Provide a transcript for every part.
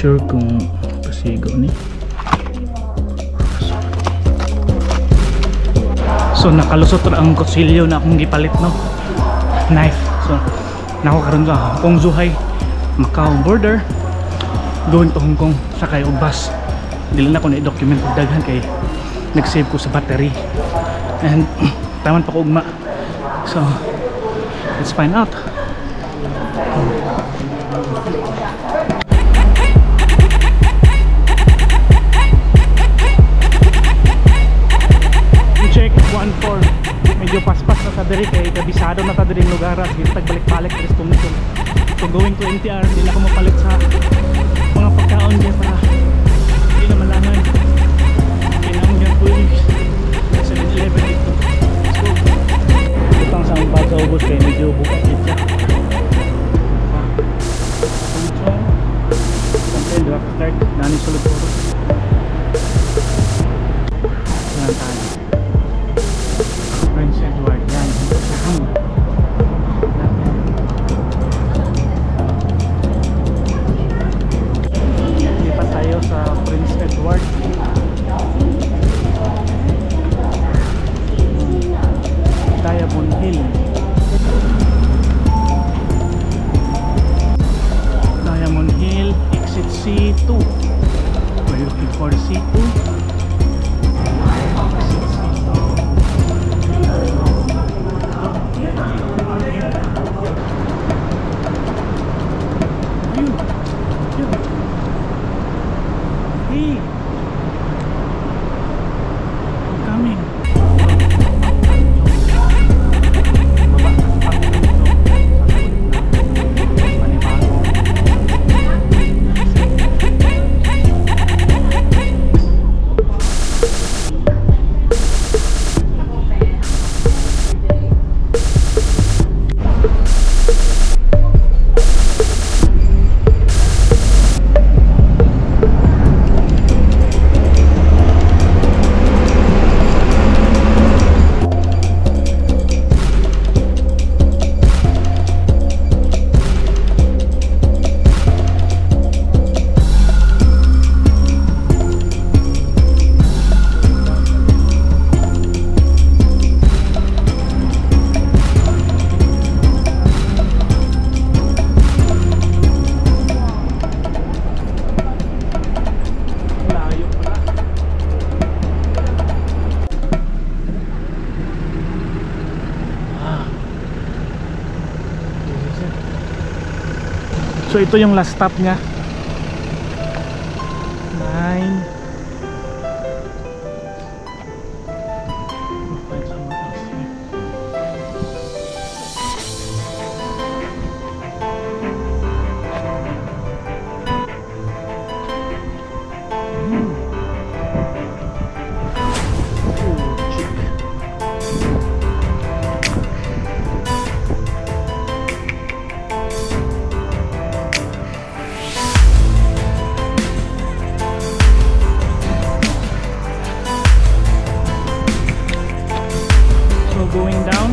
sure kung pasigo ni. So nakalusot ra ang kutsilyo na akong gipalit, no, knife. So nako karon sa Hong Kong Zhuhai Macau border going to Hong Kong sakay og bus. Dili na ko na i-document og daghan kay nag-save ko sa battery and taman pa ko ugma. So let's find out. Check 1-4, medyo paspas na sa diri kay kabisado na ta diri lugar at tagbalik-balik diri tumitong. So going to NTR, hindi na ako mapalit sa mga pagkaon kaya para hindi na malangan. Kailangan dyan po yung 7-11 dito. Let's go. Ito ang samang bag sa ubos kaya medyo buka kita. Tumitong something, diba ka start nani sulod puro. Yan tayo Prince Edward, yan lipat tayo sa Prince Edward. Diamond Hill. Diamond Hill, exit C2. We're looking for C2. So ito yung last stop niya. 9. Going down.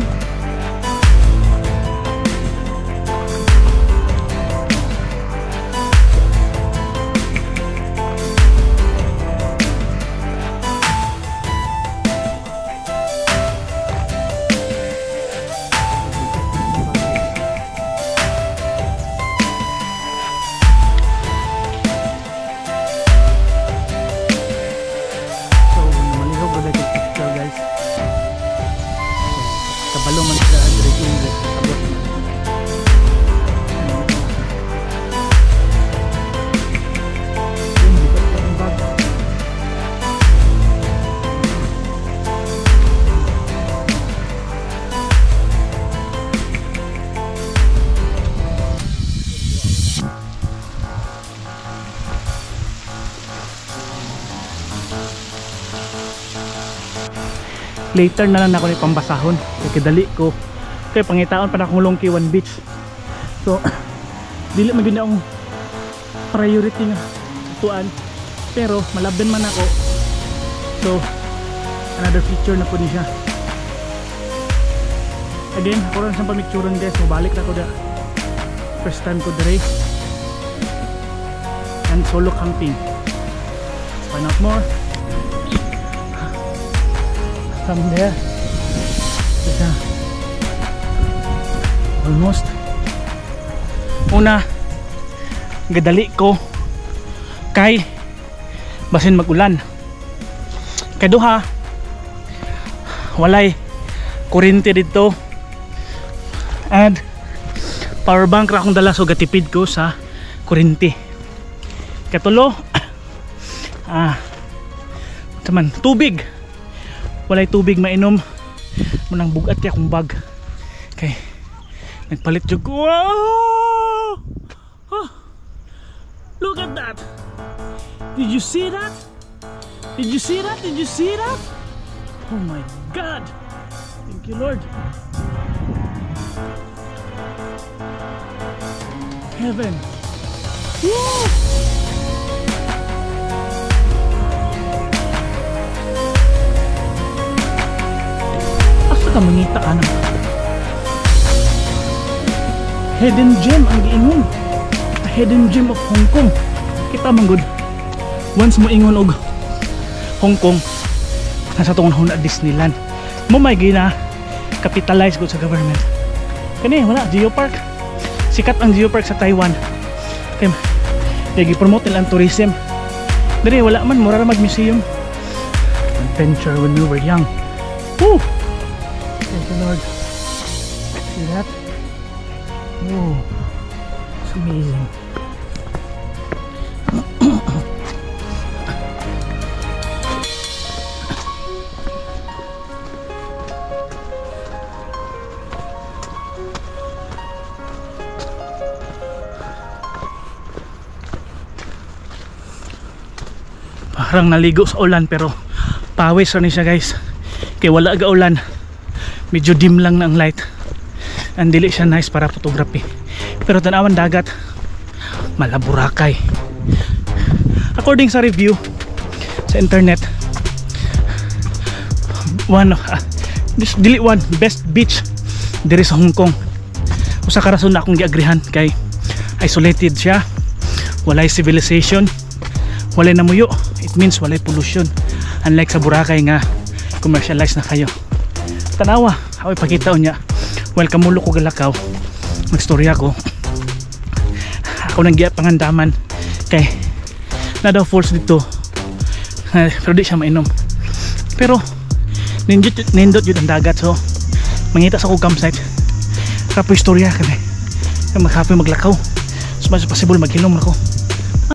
Kabalo man sa drinking abot man. Later na lang ako ni pambasahon kay kadali ko kay pangitaon pa na akong Longkiwan Beach. So dili man gyud akong priority nga tuan, pero malabdan man ako. So another feature na po ni siya. Again, ako rin sa pamikturan guys, mabalik na ko da first time ko dire. and solo camping. Find out more from there. Almost una gadali ko kay basin magulan, kay duha walay kuryente dito and power bank ra akong dala, so gatipid ko sa kuryente. Katulo taman tubig, walay tubig mainom, munang bugat kay akong bag kay nagpalit jud ko. Wow! Oh, look at that. Did you see that? Did you see that? Did you see that? Oh my God. Thank you, Lord. Heaven. Woo! Asa ka mangita anak? Hidden gem ang giingon. A hidden gem of Hong Kong. Kita manggod. Once mo ingon og Hong Kong, nasa tong na Disneyland. Mo may gina capitalize gud sa government. Kani wala geopark. Sikat ang geopark sa Taiwan. Kaya gi-promote nila ang tourism. Dere wala man, mura ra mag-museum. Adventure when we were young. Woo! Thank you, Lord. See that? Whoa, it's amazing. Parang naligo sa ulan pero pawis rin siya guys, kaya wala ga ulan, medyo dim lang ng light. And dili siya nice para photography, pero tanawan dagat Malaburakay. According sa review sa internet, dili one best beach diri sa Hong Kong. Usa ka rason na akong giagrihan kay isolated siya, walay civilization, walay namuyo, it means walay pollution, unlike sa Boracay nga commercialized na kayo. Tanawa ako ipakita niya. Well, kamulo ko galakaw, magstorya ko, ako nang giya pangandaman kay na daw falls dito, pero di siya mainom, pero nindot yun ang dagat. So mangita sa ko campsite, kapoy istorya kami, kapoy maglakaw, so mas possible maghilom ako.